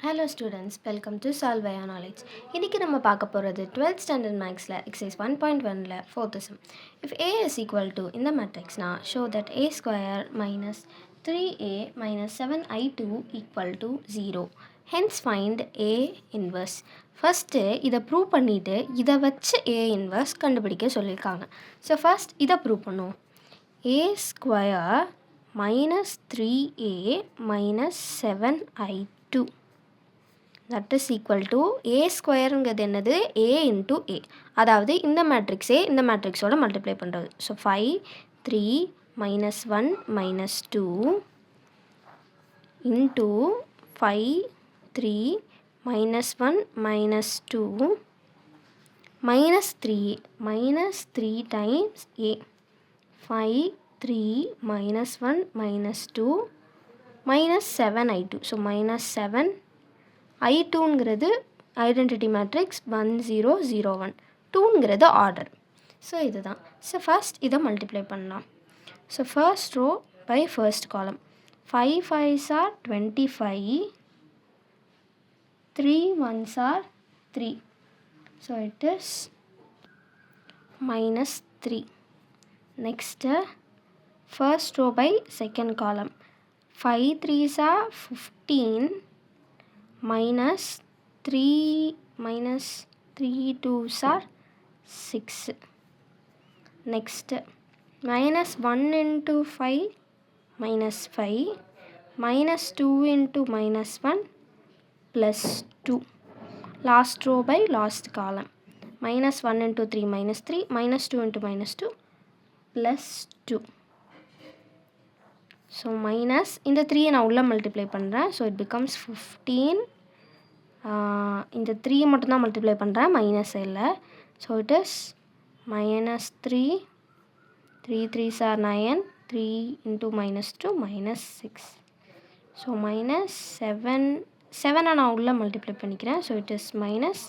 Hello students, welcome to Solve Via Knowledge. இன்றைக்கி நம்ம பார்க்க போகிறது 12th standard mathsல exercise 1.1ல fourth sum. If A is equal to இந்த matrixனா show that A square minus 3A minus 7I2 equal to 0. Hence find A inverse. First இதை prove பண்ணிவிட்டு இதை வச்சு A inverse கண்டுபிடிக்க சொல்லியிருக்காங்க. ஸோ ஃபஸ்ட் இதை ப்ரூவ் பண்ணுவோம். A square minus 3A minus 7I2 that is equal to A ஸ்கொயருங்கிறது என்னது A into A, அதாவது இந்த மேட்ரிக்ஸே இந்த மேட்ரிக்ஸோட மல்டிப்ளை பண்ணுறது. So 5 3 minus 1 minus 2 into 5 3 minus 1 minus 2 minus 3 times A. 5 3 minus 1 minus 2 minus 7I2. So minus 7 I2ங்கிறது identity matrix 1 0 0 1, 2ங்கிறது order. So இதுதான். So first இதை multiply பண்ணலாம். So first row by first column. 5 5s are 25, 3 1s are 3. So it is minus 3. Next first row by second column. 5 3s are 15, minus 3 2s are 6. Next minus 1 into 5 minus 5, minus 2 into minus 1 plus 2. Last row by last column. Minus 1 into 3 minus 3, minus 2 into minus 2 plus 2. So minus இந்த 3 நான் உள்ளே multiply பண்ணுறேன். So it becomes 15. இந்த 3 மட்டும்தான் multiply பண்ணுறேன், minus இல்லை. So it is minus 3 3s are 9, 3 into minus 2 minus 6. So minus 7 நான் உள்ளே மல்டிப்ளை பண்ணிக்கிறேன். So it is minus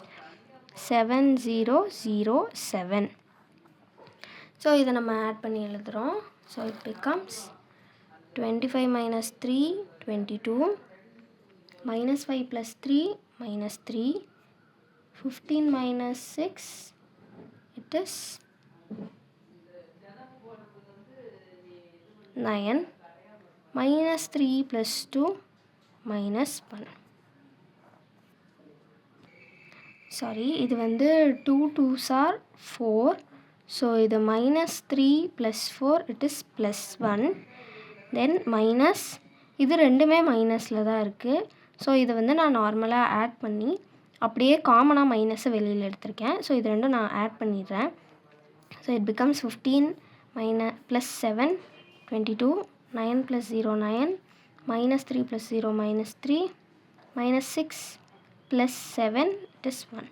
7007. So இதை நம்ம ஆட் பண்ணி எழுதுகிறோம். So it becomes 25 minus 3 22, minus 5 plus 3 minus 3, 15 minus 6 it is 9, minus 3 plus 2 minus 1. Sorry, இது வந்து 2 2s are 4. So இது minus 3 plus 4 it is plus 1. Then minus இது ரெண்டுமே மைனஸில் தான் இருக்குது. ஸோ இதை வந்து நான் நார்மலாக ஆட் பண்ணி அப்படியே காமனாக மைனஸை வெளியில் எடுத்திருக்கேன். ஸோ இது ரெண்டும் நான் ஆட் பண்ணிடுறேன். So it becomes 15 plus 7 22, 9 + 0 9, minus 3 + 0 minus 3, minus 6 + 7 it is 1.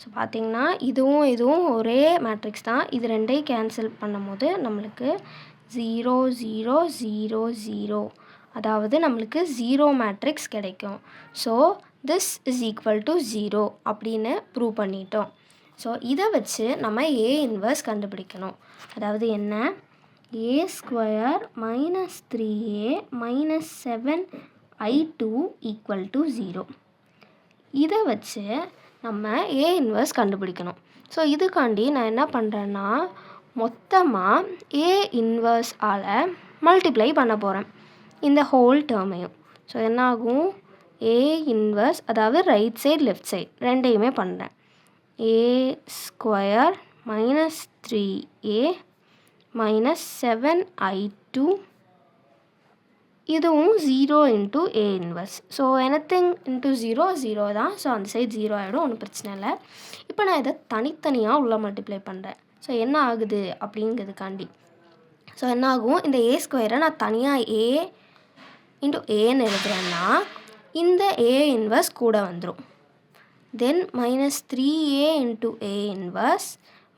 So பார்த்திங்கன்னா இதுவும் ஒரே மேட்ரிக்ஸ் தான். இது ரெண்டையும் கேன்சல் பண்ணும் போது நம்மளுக்கு 0 0 0 0, அதாவது நம்மளுக்கு 0 மேட்ரிக்ஸ் கிடைக்கும். So this is equal to 0 அப்படின்னு ப்ரூவ் பண்ணிட்டோம். ஸோ இதை வச்சு நம்ம A இன்வர்ஸ் கண்டுபிடிக்கணும். அதாவது என்ன, A square minus 3A minus 7I2 equal to 0. இதை வச்சு நம்ம A இன்வர்ஸ் கண்டுபிடிக்கணும். ஸோ இதுக்காண்டி நான் என்ன பண்ணுறேன்னா, மொத்தமாக A இன்வர்ஸ் ஆல் மல்டிப்ளை பண்ண போகிறேன் இந்த ஹோல் டேர்மையும். ஸோ என்னாகும், A இன்வர்ஸ், அதாவது ரைட் சைடு லெஃப்ட் சைடு ரெண்டையுமே பண்ணுறேன். A square minus 3A minus 7I2, இதுவும் 0 into A inverse. So anything into 0 0 தான். ஸோ அந்த சைடு 0 ஆகிடும், ஒன்றும் பிரச்சனை இல்லை. இப்போ நான் இதை தனித்தனியாக உள்ள மல்டிப்ளை பண்ணுறேன். ஸோ என்ன ஆகுது அப்படிங்கிறதுக்காண்டி, ஸோ என்ன ஆகும், இந்த A ஸ்கொயரை நான் தனியாக A இன்ட்டு ஏன்னு எழுதுறேன்னா இந்த A இன்வர்ஸ் கூட வந்துடும். தென் minus 3A into A inverse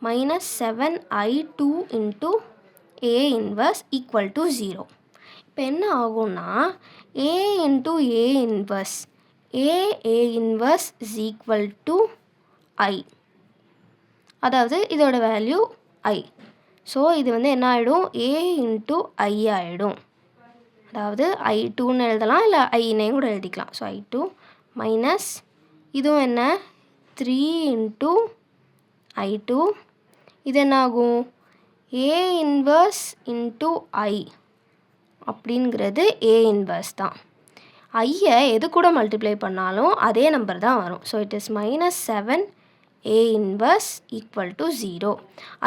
minus 7I2 into A inverse equal to 0. இப்போ என்ன ஆகும்னா, A into A inverse A inverse is equal to I, அதாவது இதோட வேல்யூ I. ஸோ இது வந்து என்ன ஆகிடும், A இன்ட்டு I ஆகிடும். அதாவது I2ன்னு எழுதலாம், இல்லை Iனே கூட எழுதிக்கலாம். ஸோ I2 மைனஸ் இதுவும் என்ன 3 இன்ட்டு I2. இது என்ன ஆகும் A இன்வர்ஸ் இன்ட்டு I அப்படிங்கிறது A இன்வர்ஸ் தான். ஐயை எது கூட மல்டிப்ளை பண்ணாலும் அதே நம்பர் தான் வரும். So it is -7 A inverse equal to 0.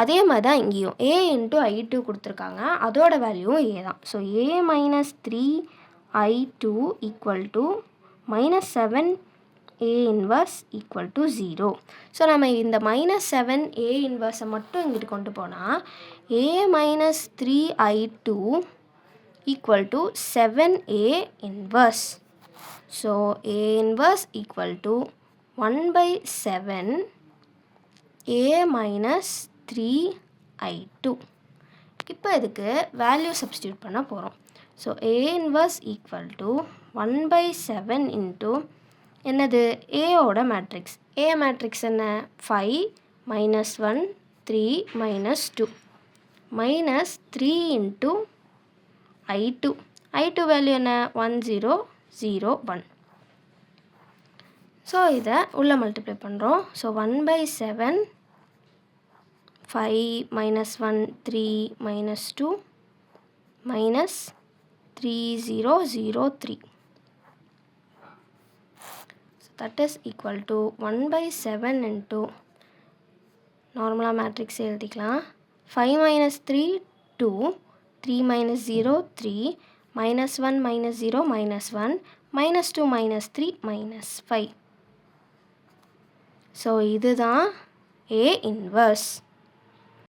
அதே மாதிரி தான் இங்கேயும் A இன்ட்டு I2 கொடுத்துருக்காங்க, அதோட வேல்யூவும் A தான். So A minus 3I2 equal to -7 A inverse equal to 0. So நம்ம இந்த -7 A இன்வர்ஸை மட்டும் இங்கிட்டு கொண்டு போனால் A minus 3I2 equal to 7A inverse. So A inverse equal to 1/7 A minus 3I2. இப்போ இதுக்கு வேல்யூ சப்ஸ்டியூட் பண்ண போகிறோம். So A inverse equal to 1/7 into என்னது ஏயோட மேட்ரிக்ஸ். A மேட்ரிக்ஸ் என்ன 5 -1 3 -2 -3 into I2 வேல்யூ என்ன 1 0 0 1. ஸோ இதை உள்ளே மல்டிப்ளை பண்ணுறோம். So 1/7 5 -1 3 -2 -3 0 0 3. So that is equal to 1/7 into நார்மலாக மேட்ரிக்ஸ் எழுதிக்கலாம். 5 -3 2 3 -0 3 -1 -0 -1 -2 -3 -5. ஸோ இதுதான் A இன்வர்ஸ்.